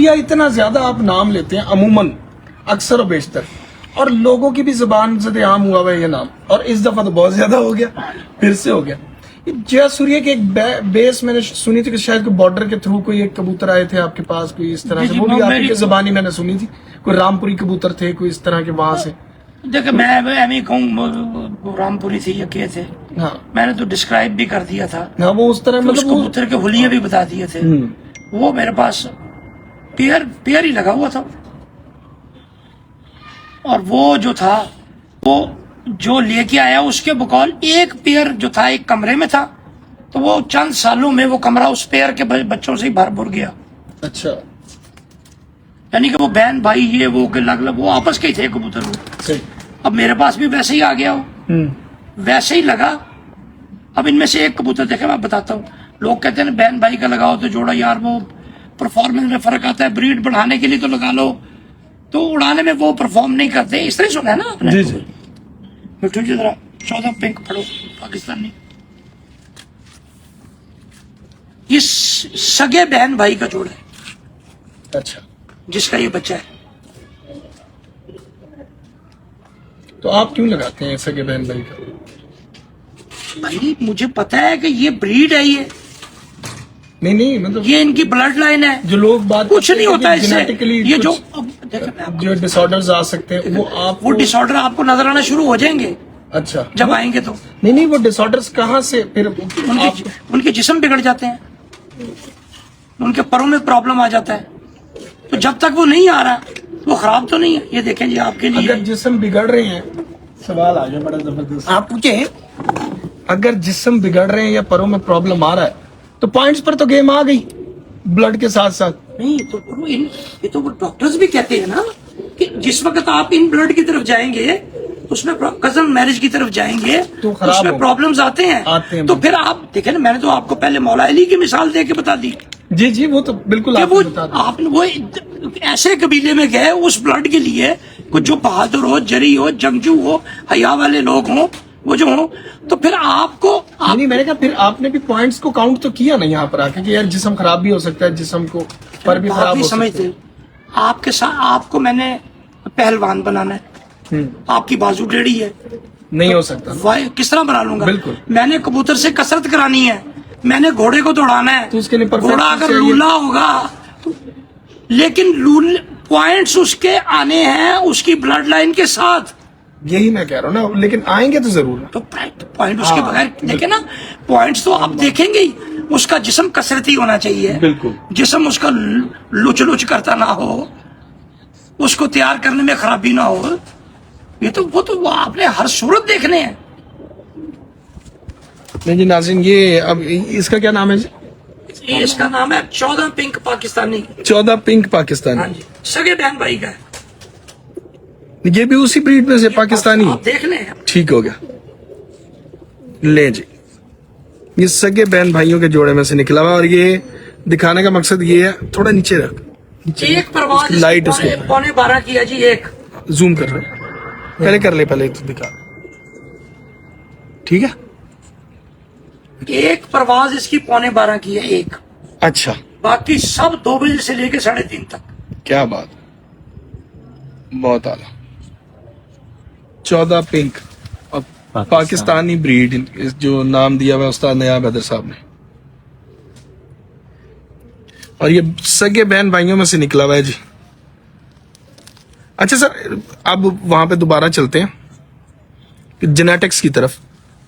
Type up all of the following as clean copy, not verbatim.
سوریا اتنا زیادہ آپ نام لیتے ہیں عموماً اکثر و بیشتر, اور لوگوں کی بھی زبان زد عام ہوا ہوا ہے یہ نام, اور اس دفعہ تو بہت زیادہ ہو گیا, پھر سے ہو گیا. جیا سوریا کے ایک بیس میں نے سنی تھی کہ شاید کوئی بارڈر کے تھرو کوئی ایک کبوتر آئے تھے آپ کے پاس, کوئی اس طرح سے, وہ بھی آپ کی زبانی میں نے سنی تھی, کوئی رامپوری کبوتر تھے کوئی اس طرح کے وہاں سے. دیکھیں میں ایویں کہوں رامپوری تھی یا کیا تھے, ہاں میں نے تو ڈسکرائب بھی کر دیا تھا, ہاں وہ اس طرح اس مطلب کبوتر کے حلیے بھی بتا دیے تھے. وہ میرے پاس پیئر ہی لگا ہوا تھا, اور وہ جو تھا وہ جو لے کے آیا اس کے بقول ایک پیئر جو تھا ایک کمرے میں تھا, تو وہ چند سالوں میں وہ کمرہ اس پیئر کے بچوں سے ہی بھر گیا. اچھا, یعنی کہ وہ بہن بھائی یہ وہ لگ وہ آپس کے ہی تھے کبوتر. وہ اب میرے پاس بھی ویسے ہی آ گیا ہو, ویسے ہی لگا. اب ان میں سے ایک کبوتر دیکھیں میں بتاتا ہوں, لوگ کہتے ہیں بہن بھائی کا لگاؤ تو جوڑا, یار وہ پرفارمنس میں فرق آتا ہے, بریڈ بڑھانے کے لیے تو لگا لو, تو اڑانے میں وہ پرفارم نہیں کرتے. اس طرح سنا ہے نا آپ نے. جی جی مٹھو جی ذرا 14 پنک پڑھو پاکستانی. یہ سگے بہن بھائی کا جوڑا ہے اچھا, جس کا یہ بچہ ہے. تو آپ کیوں لگاتے ہیں ایسا کہ بہن بھائی کا؟ بھائی مجھے پتا ہے کہ یہ بریڈ ہے, نہیں مطلب یہ ان کی بلڈ لائن ہے, جو لوگ بات کچھ نہیں ہوتا اس سے. یہ جو جو ڈس آرڈرز آ سکتے ہیں وہ آپ وہ ڈس آرڈر آپ کو نظر آنا شروع ہو جائیں گے اچھا جب آئیں گے تو. نہیں وہ ڈس آرڈرز کہاں سے پھر ان کے جسم بگڑ جاتے ہیں, ان کے پروں میں پرابلم آ جاتا ہے. تو جب تک وہ نہیں آ رہا وہ خراب تو نہیں ہے. یہ دیکھیں جی آپ کے لیے اگر جسم بگڑ رہے ہیں, سوال آ گیا بڑا زبردست, آپ پوچھیں اگر جسم بگڑ رہے ہیں یا پروں میں پرابلم آ رہا ہے تو پوائنٹس پر تو گیم آ گئی بلڈ کے ساتھ ساتھ. نہیں تو یہ تو وہ ڈاکٹرز بھی کہتے ہیں نا کہ جس وقت آپ ان بلڈ کی طرف جائیں گے, اس میں کزن میرج کی طرف جائیں گے تو اس میں پرابلمز آتے ہیں. تو پھر آپ دیکھیں نا, میں نے تو آپ کو پہلے مولا علی کی مثال دے کے بتا دی. جی وہ تو بالکل آپ وہ ایسے قبیلے میں گئے اس بلڈ کے لیے, کچھ جو بہادر ہو, جری ہو, جنگجو ہو, حیا والے لوگ ہوں, وہ جو ہوں, تو پھر آپ کو نہیں, میں نے کہا پھر آپ نے بھی پوائنٹس کو کاؤنٹ تو کیا نا یہاں پر آ کے کہ یار جسم خراب بھی ہو سکتا ہے, جسم کو پر بھی خراب ہو سکتا ہے. آپ کے ساتھ آپ کو میں نے پہلوان بنانا ہے, آپ کی بازو ٹیڑھی ہے, نہیں ہو سکتا, کس طرح بنا لوں گا؟ بالکل. میں نے کبوتر سے کسرت کرانی ہے, میں نے گھوڑے کو دوڑانا ہے, تو اس کے لیے گھوڑا اگر لولا ہوگا, لیکن پوائنٹس اس کے آنے ہیں اس کی بلڈ لائن کے ساتھ. یہی میں کہہ رہا ہوں نا, لیکن آئیں گے تو ضرور. تو پوائنٹ اس کے بغیر دیکھیں نا, پوائنٹس تو آپ دیکھیں گے ہی. اس کا جسم کسرتی ہونا چاہیے, بالکل, جسم اس کا لچ کرتا نہ ہو, اس کو تیار کرنے میں خرابی نہ ہو. یہ تو وہ آپ نے ہر صورت دیکھنے ہیں. نہیں جی ناظرین, یہ اب اس کا کیا نام ہے جی؟ اس کا نام ہے 14 پنک پاکستانی. 14 پنک پاکستانی. ہاں جی, سگے بہن بھائی کا ہے. یہ بھی اسی بریڈ میں سے پاکستانی, آپ دیکھ لیں. ٹھیک ہو گیا. لے جی, یہ سگے بہن بھائیوں کے جوڑے میں سے نکلا ہوا, اور یہ دکھانے کا مقصد یہ ہے, تھوڑا نیچے رکھ, ایک پرواز لائٹ اس کو 11:15 کیا جی. ایک زوم کر رہے, پہلے کر لے, پہلے دکھا, ٹھیک ہے. ایک پرواز اس کی 11:15 کی ہے, ایک. اچھا, باقی سب 2 بجے سے لے کے 3:30 تک. کیا بات, بہت اعلیٰ. 14 پنک پاکستانی بریڈ, جو نام دیا ہوا استاد نیاب حیدر صاحب نے, اور یہ سگے بہن بھائیوں میں سے نکلا ہوا ہے جی. اچھا سر, اب وہاں پہ دوبارہ چلتے ہیں جینیٹکس کی طرف.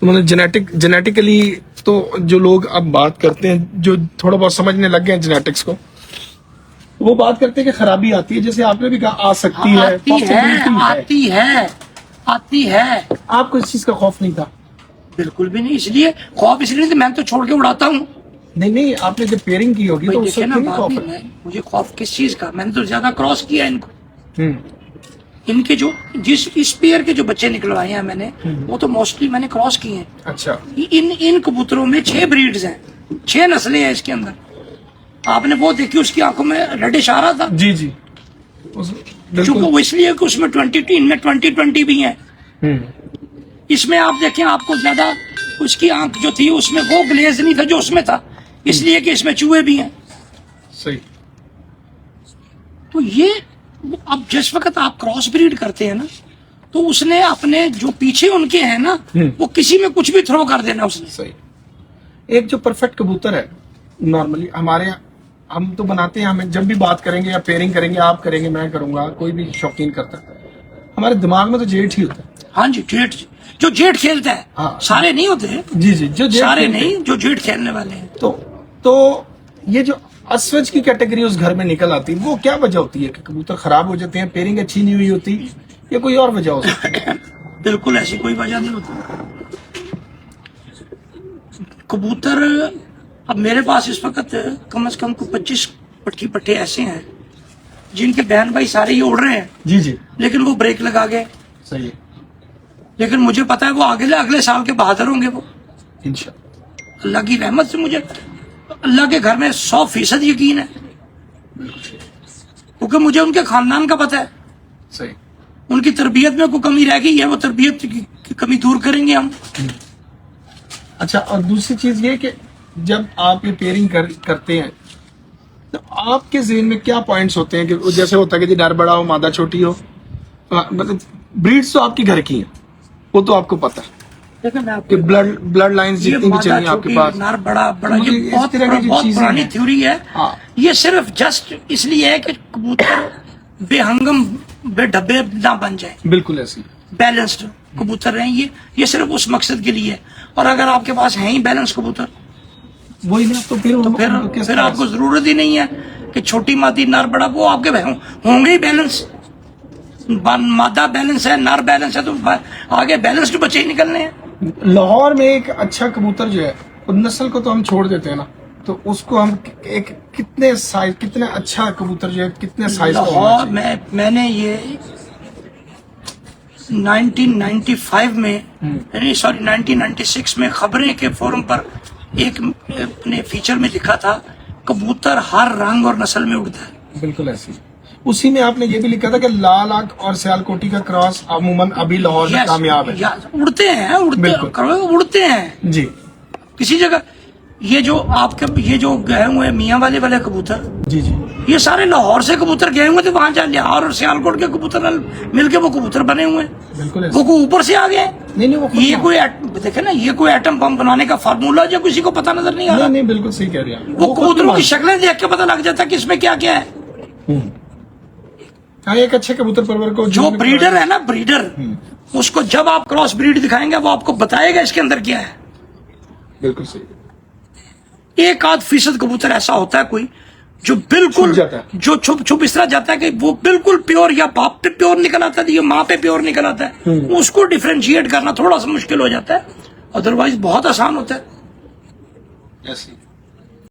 جینیٹیکلی تو جو لوگ اب بات کرتے ہیں, جو تھوڑا بہت سمجھنے لگ گئے ہیں جینیٹکس کو, وہ بات کرتے ہیں کہ خرابی آتی ہے, جیسے آپ نے بھی کہا آ سکتی ہے, آتی ہے. آپ کو اس چیز کا خوف نہیں تھا؟ بالکل بھی نہیں. اس لیے خوف اس لیے نہیں, میں تو چھوڑ کے اڑاتا ہوں. نہیں, آپ نے جب پیئرنگ کی ہوگی تو مجھے خوف کس چیز کا؟ میں نے تو زیادہ کراس کیا ان کو. ان کے جو اس پیئر کے جو بچے نکلوائے ہیں میں نے, وہ تو موسٹلی میں نے کراس کیے ہیں. اچھا, ان کبوتروں میں 6 بریڈز ہیں, 6 نسلیں ہیں اس کے اندر. آپ نے وہ دیکھی, اس کی آنکھوں میں ریڈش آ رہا تھا. جی چونکہ وہ اس لیے کہ اس میں 20 بھی ہیں. اس میں آپ دیکھیں, آپ کو زیادہ اس کی آنکھ جو تھی اس میں وہ گلیز نہیں تھا جو اس میں تھا, اس لیے کہ اس میں چوہے بھی ہیں. صحیح. تو یہ اب جس وقت آپ کراس بریڈ کرتے ہیں نا تو اس نے اپنے جو پیچھے ان کے ہیں نا وہ کسی میں کچھ بھی تھرو کر دینا اس نے. صحیح. ایک جو پرفیکٹ کبوتر ہے نارملی ہمارے ہم تو بناتے ہیں, ہمیں جب بھی بات کریں گے یا پیئرنگ کریں گے, آپ کریں گے, میں کروں گا, کوئی بھی شوقین کرتا ہے, ہمارے دماغ میں تو جیٹ ہی ہوتا ہے. ہاں جی, جیٹ جو جیٹ کھیلتا ہے. ہاں. سارے نہیں ہوتے, جی جی, جو جیٹ سارے کھیلتے ہیں. نہیں, جو جیٹ کھیلنے والے ہیں. تو یہ جو اسوج کی کیٹیگری اس گھر میں نکل آتی ہے, وہ کیا وجہ ہوتی ہے کہ کبوتر خراب ہو جاتے ہیں, پیئرنگ اچھی نہیں ہوئی ہوتی, یا کوئی اور وجہ ہو سکتی ہے؟ بالکل ایسی کوئی وجہ نہیں ہوتی. کبوتر اب میرے پاس اس وقت کم از کم 25 پٹھی پٹھے ایسے ہیں جن کے بہن بھائی سارے ہی اڑ رہے ہیں. جی جی, لیکن وہ بریک لگا گئے. صحیح ہے. لیکن مجھے پتا ہے وہ اگلے سال کے بہادر ہوں گے. وہ انشاءاللہ. اللہ کی رحمت سے مجھے اللہ کے گھر میں 100% یقین ہے, کیونکہ مجھے ان کے خاندان کا پتہ ہے. صحیح. ان کی تربیت میں کوئی کمی رہ گئی ہے, وہ تربیت کی کمی دور کریں گے ہم. اچھا, اور دوسری چیز یہ کہ جب آپ یہ پیئرنگ کرتے ہیں تو آپ کے ذہن میں کیا پوائنٹس ہوتے ہیں, کہ جیسے ہوتا ہے کہ جی نر بڑا ہو مادہ چھوٹی ہو, مطلب بریڈس تو آپ کے گھر کی ہیں, وہ تو آپ کو پتا ہے کہ بلڈ لائنز جتنی بھی چاہیے آپ کے پاس, نر بڑا یہ بہت پرانی تھیوری ہے. یہ صرف جسٹ اس لیے ہے کہ کبوتر بے ہنگم بے ڈبے نہ بن جائے, بالکل ایسی بیلنسڈ کبوتر رہیں. یہ صرف اس مقصد کے لیے ہے. اور اگر آپ کے پاس ہیں ہی بیلنس کبوتر وہی نا, تو پھر آپ کو ضرورت ہی نہیں ہے کہ چھوٹی مادی نر بڑا, وہ آپ کے ہوں گے ہی بیلنس. مادہ بیلنس ہے, نر بیلنس ہے, تو آگے بیلنسڈ بچے ہی نکلنے ہیں. لاہور میں ایک اچھا کبوتر جو ہے, نسل کو تو ہم چھوڑ دیتے ہیں نا, تو اس کو ہم ایک کتنے اچھا کبوتر جو ہے کتنے سائز کا ہونا چاہیے؟ میں نے یہ 1995 میں سوری 1996 میں خبریں کے فورم پر ایک اپنے فیچر میں لکھا تھا, کبوتر ہر رنگ اور نسل میں اڑتا ہے. بالکل ایسی. اسی میں آپ نے یہ بھی لکھا تھا کہ لال آنکھ اور سیال کوٹی کا کراس عموماً ابھی لاہور میں کامیاب ہے. اڑتے ہیں جی. کسی جگہ یہ جو آپ کے یہ جو گئے ہوئے میاں والے کبوتر, جی جی, یہ سارے لاہور سے کبوتر گئے ہوئے تھے, وہاں جا لاہور اور سیالکوٹ کے کبوتر مل کے وہ کبوتر بنے ہوئے ہیں. بالکل وہ کوئی اوپر سے آ گئے. نہیں, یہ کوئی دیکھیں نا, یہ کوئی ایٹم بم بنانے کا فارمولا جو کسی کو پتہ نظر نہیں آ رہا. نہیں, بالکل صحیح کہہ رہے ہیں. وہ کبوتروں کی شکلیں دیکھ کے پتہ لگ جاتا ہے کہ اس میں کیا کیا ہے. ہاں, ایک اچھے کبوتر پرور کو جو بریڈر ہے نا, بریڈر, اس کو جب آپ کراس بریڈ دکھائیں گے وہ آپ کو بتائے گا اس کے اندر کیا ہے. بالکل صحیح. 1% کبوتر ایسا ہوتا ہے کوئی جو بالکل جو چھپ اس طرح جاتا ہے کہ وہ بالکل پیور, یا باپ پہ پیور نکل آتا ہے یا ماں پہ پیور نکل آتا ہے. اس کو ڈیفرینشیٹ کرنا تھوڑا سا مشکل ہو جاتا ہے, ادروائز بہت آسان ہوتا ہے.